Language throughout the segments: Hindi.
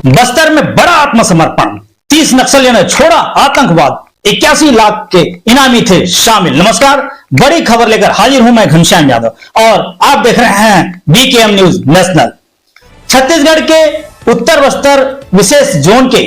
बस्तर में बड़ा आत्मसमर्पण, 30 नक्सलियों ने छोड़ा आतंकवाद, 81 लाख के इनामी थे शामिल। नमस्कार, बड़ी खबर लेकर हाजिर हूं मैं घनश्याम यादव और आप देख रहे हैं बीकेएम न्यूज नेशनल। छत्तीसगढ़ के उत्तर बस्तर विशेष जोन के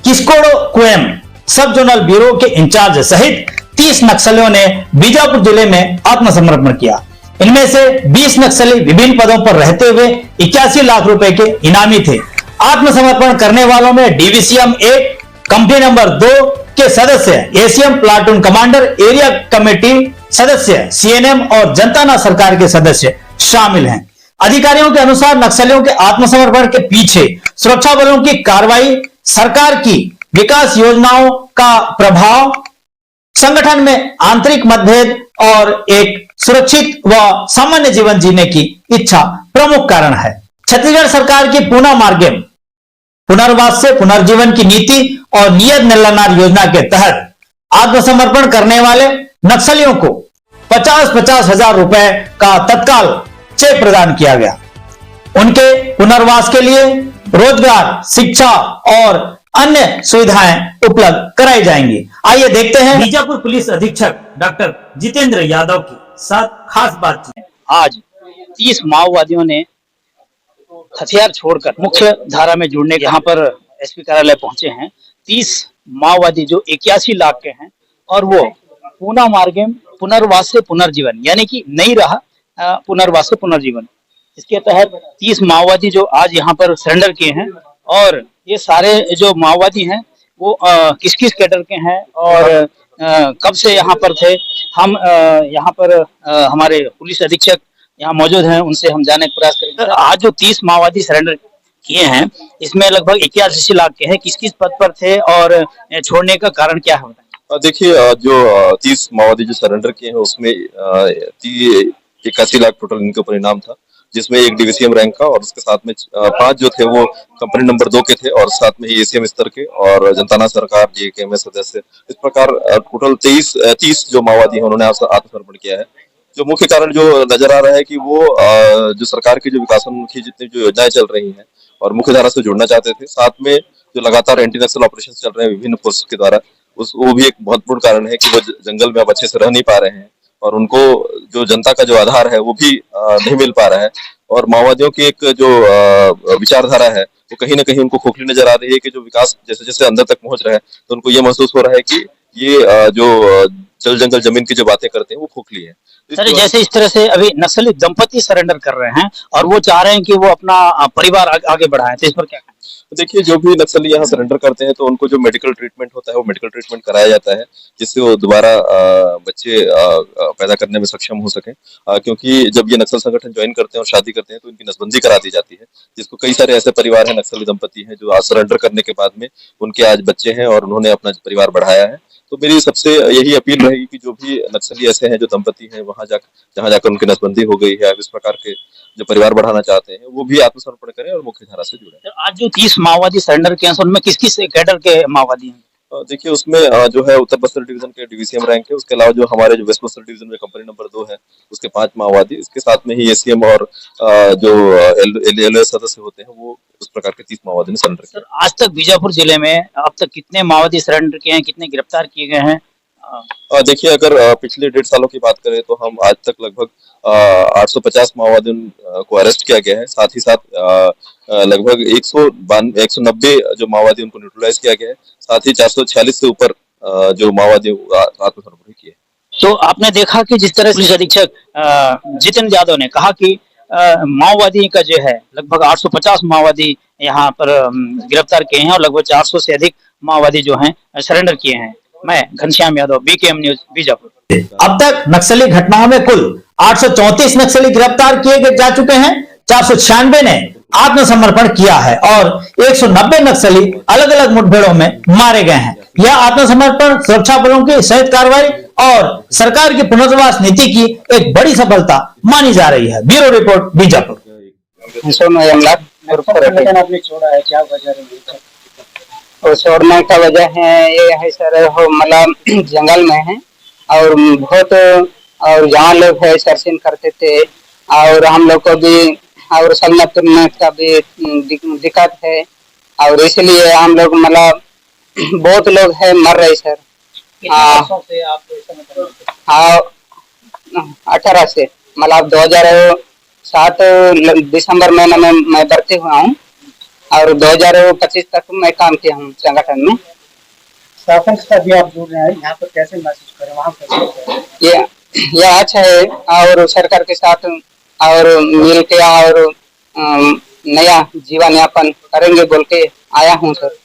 किस्कोड़ो कुएम सब जोनल ब्यूरो के इंचार्ज सहित 30 नक्सलियों ने बीजापुर जिले में आत्मसमर्पण किया। इनमें से 20 नक्सली विभिन्न पदों पर रहते हुए 81 लाख रुपए के इनामी थे। आत्मसमर्पण करने वालों में डिवीसीएम 1 कंपनी नंबर 2 के सदस्य, ACM platoon commander, area committee सदस्य, सीएनएम और जनता सरकार के सदस्य शामिल हैं। अधिकारियों के अनुसार नक्सलियों के आत्मसमर्पण के पीछे सुरक्षा बलों की कार्रवाई, सरकार की विकास योजनाओं का प्रभाव, संगठन में आंतरिक मतभेद और एक सुरक्षित व सामान्य जीवन जीने की इच्छा प्रमुख कारण है। छत्तीसगढ़ सरकार की पूना मार्गम पुनर्वास से पुनर्जीवन की नीति और नियत नल्लानार योजना के तहत आत्मसमर्पण करने वाले नक्सलियों को 50-50 हजार रुपए का तत्काल चेक प्रदान किया गया। उनके पुनर्वास के लिए रोजगार, शिक्षा और अन्य सुविधाएं उपलब्ध कराई जाएंगी। आइए देखते हैं बीजापुर पुलिस अधीक्षक डॉक्टर जितेंद्र यादव के साथ खास बातचीत। आज 30 माओवादियों ने हथियार छोड़कर मुख्य धारा में जुड़ने के यहाँ पर एसपी कार्यालय पहुंचे हैं। 30 माओवादी जो 81 लाख के हैं और वो पूना मार्गम पुनर्वास से पुनर्जीवन यानी कि नई राह पुनर्वास से पुनर्जीवन, इसके तहत 30 माओवादी जो आज यहाँ पर सरेंडर किए हैं। और ये सारे जो माओवादी हैं वो किस किस कैडर के हैं और कब से यहाँ पर थे, हम यहाँ पर हमारे पुलिस अधीक्षक यहाँ मौजूद हैं, उनसे हम जानने का प्रयास करेंगे। आज जो 30 माओवादी सरेंडर किए हैं इसमें लगभग 81 लाख के हैं, किस किस पद पर थे और छोड़ने का कारण क्या है? देखिए, जो 30 माओवादी जो सरेंडर किए हैं उसमें 81 लाख टोटल इनके ऊपर इनाम था, जिसमें एक डिवीसीएम रैंक का और उसके साथ में 5 जो थे वो कंपनी नंबर 2 के थे और साथ में ही एसीएम स्तर के और जनता सरकार डीएकेएम सदस्य। इस प्रकार टोटल 30 जो माओवादी हैं उन्होंने आत्मसमर्पण किया है। जो मुख्य कारण जो नजर आ रहा है कि वो जो सरकार की जो विकासोन्मुखी जितनी जो योजनाएं चल रही हैं और मुख्य धारा से जुड़ना चाहते थे, साथ में जो लगातार एंटी नक्सल ऑपरेशन चल रहे हैं विभिन्न फोर्स के द्वारा, वो भी एक महत्वपूर्ण कारण है कि वो जंगल में अब अच्छे से रह नहीं पा रहे हैं और उनको जो जनता का जो आधार है वो भी नहीं मिल पा रहा है। और माओवादियों की एक जो विचारधारा है वो कहीं ना कहीं उनको खोखली नजर आ रही है कि जो विकास जैसे जैसे अंदर तक पहुंच रहा है तो उनको ये महसूस हो रहा है कि ये जो जल जंगल जमीन की जो बातें करते हैं वो खोखली है। सर, जैसे इस तरह से अभी नक्सली दंपति सरेंडर कर रहे हैं और वो चाह रहे हैं कि वो अपना परिवार आगे बढ़ाएं, तो इस पर क्या कहें? देखिए, जो भी नक्सली यहाँ सरेंडर करते हैं तो उनको जो मेडिकल ट्रीटमेंट होता है वो मेडिकल ट्रीटमेंट कराया जाता है, जिससे वो दोबारा बच्चे पैदा करने में सक्षम हो सके। क्योंकि जब ये नक्सल संगठन ज्वाइन करते हैं और शादी करते हैं तो इनकी नसबंदी करा दी जाती है, जिसको कई सारे ऐसे परिवार हैं, नक्सली दंपति हैं जो आज सरेंडर करने के बाद में उनके आज बच्चे हैं और उन्होंने अपना परिवार बढ़ाया है। तो मेरी सबसे यही अपील रहेगी कि जो भी नक्सली ऐसे हैं जो दंपति हैं वहां जहां जाकर उनकी नसबंदी हो गई है, इस प्रकार के जो परिवार बढ़ाना चाहते हैं वो भी आत्मसमर्पण करें और मुख्य धारा से जुड़े। तो आज जो 30 माओवादी सरेंडर किए हैं उनमें किस किस कैडर के माओवादी हैं? देखिए, उसमें जो है उत्तर बस्तर डिवीजन के डिवीसीएम रैंक है, उसके अलावा जो हमारे जो वेस्ट बस्तर डिवीजन में कंपनी नंबर 2 है उसके 5 माओवादी, इसके साथ में ही एसीएम और जो एलएलएस सदस्य होते हैं वो उस प्रकार के 30 माओवादी ने सरेंडर किया। आज तक बीजापुर जिले में अब तक कितने माओवादी सरेंडर किए हैं, कितने गिरफ्तार किए गए हैं? देखिए, अगर पिछले 1.5 सालों की बात करें तो हम आज तक लगभग 850 माओवादियों को अरेस्ट किया गया है। साथ ही साथ लगभग 190 जो माओवादी उनको न्यूट्रलाइज किया गया है। साथ ही 446 से ऊपर जो माओवादी आत्मसमर्पण किए। तो आपने देखा कि जिस तरह पुलिस अधीक्षक जितेंद्र यादव ने कहा कि माओवादी का जो है लगभग 850 माओवादी यहाँ पर गिरफ्तार किए हैं और लगभग 400 से अधिक माओवादी जो हैं सरेंडर किए हैं। मैं घनश्याम यादव, बीकेएम न्यूज, बीजापुर। अब तक नक्सली घटनाओं में कुल 834 नक्सली गिरफ्तार किए जा चुके हैं। 496 ने आत्मसमर्पण किया है और 190 नक्सली अलग अलग मुठभेड़ों में मारे गए हैं। यह आत्मसमर्पण सुरक्षा बलों की संयुक्त कार्रवाई और सरकार की पुनर्वास नीति की एक बड़ी सफलता मानी जा रही है। Bureau report, Bijapur. आपने छोड़ा है, क्या वजह है? और छोड़ने का वजह है ये है सर, हो मतलब जंगल में है और बहुत और जहाँ लोग है सर्चिंग करते थे और हम लोग को भी और सलना तुरने का भी दिक्कत है और इसलिए हम लोग मतलब बहुत लोग है मर रहे सर। कितने हाँ। वर्षों से आप इस संगठन में थे? हाँ 18 से मतलब 2007 दिसंबर महीने में मैं भर्ती हुआ हूँ और 2025 तक मैं काम किया हूँ संगठन में। शासन से अभी आप जुड़ रहे हैं, यहाँ पर कैसे महसूस करें, वहाँ कैसे? ये अच्छा है और सरकार के साथ और मिल के और नया जीवन यापन करेंगे बोल के आया हूँ सर।